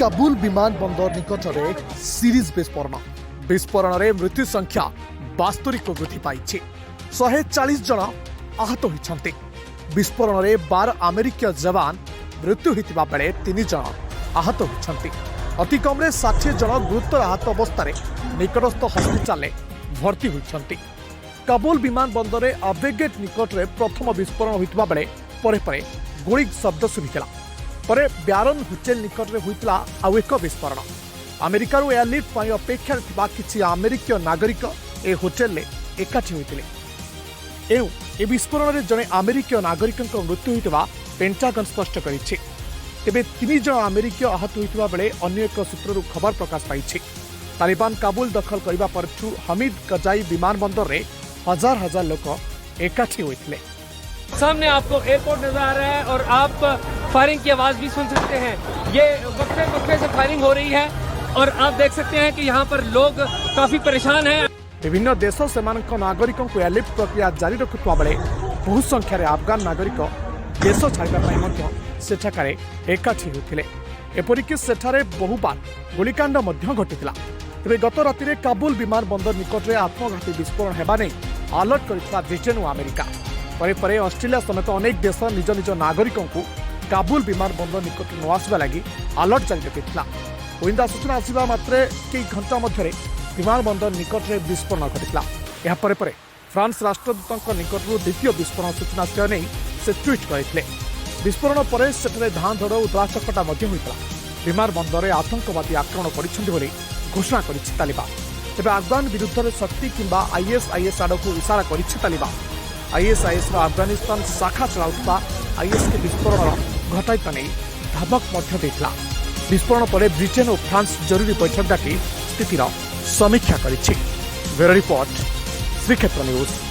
काबुल विमान बंदर निकट में सीरीज विस्फोरण में मृत्यु संख्या 72 को वृद्धि पाई 140 जन आहत होती विस्फोरण में 12 अमेरिकीय जवान मृत्यु होता बेले 3 जन आहत होती अति कम 60 जन गुरुतर आहत अवस्था निकटस्थ हस्पिटाल भर्ती होती काबुल विमान बंदर में अबेगेट निकट में प्रथम विस्फोरण होता बेले परे गोली शब्द शुभिला परे ब्यारन होटेल निकट में होता आउ एक विस्फोरण अमेरिकार एयरलिफ्ट पर अपेक्षा थिबा किछि अमेरिकीय नागरिक ए होटेल एकाठी होते ए विस्फोरण में जड़े अमेरिकीय नागरिक मृत्यु होता पेंटागन स्पष्ट करिछि तेबे 3 जन अमेरिकीय आहत होता बेले अन्य एक सूत्रु खबर प्रकाश पाई तालिबान काबुल दखल करने पर हमीद कजाई विमान बंदर में हजार हजार लोक एकाठी होते सामने आपको एयरपोर्ट नजर आ रहा है और आप फायरिंग की आवाज भी सुन सकते हैं। ये वक्फे से फायरिंग हो रही है और आप देख सकते हैं कि यहाँ पर लोग काफी परेशान हैं। विभिन्न देश से नागरिक को एयरलिफ्ट प्रक्रिया जारी रखुवा बेले बहु संख्यार अफगान नागरिक देश छाड़ा सेठाकार एकाठी होते एपरिक सेठारे बहुबार गोलीकांड घटी तेज गत राति काबुल विमान बंदर निकट में आत्मघाती विस्फोरण होगा नहीं अलर्ट कर ब्रिटेन और अमेरिका परे ऑस्ट्रेलिया समेत अनेक देश निज निज नागरिकों को काबुल विमान बंदर निकट न आसवा लगी अलर्ट जारी रखा गोइंदा सूचना आसवा मात्र कई घंटा मध्य विमान बंदर निकट में विस्फोरण घटा यापर फ्रांस राष्ट्रदूत निकट द्वितीय विस्फोरण सूचना आसा नहीं से ट्वीट करते विस्फोरण पर से धाँ धड़ उदलाचकटा होता विमान बंदर में आतंकवादी आक्रमण कर घोषणा कर तालिबान तेज अफगान विरुद्ध में शक्ति किंबा आईएसआईएस आड़ को इशारा कर तालिबान आईएसआईएस अफगानिस्तान शाखा चलाउता आईएस के विस्फोरण घटाइता नहीं धामक विस्फोरण पर ब्रिटेन और फ्रांस जरूरी बैठक डाकी स्थितिर समीक्षा कर। ब्यूरो रिपोर्ट श्रीक्षेत्र न्यूज।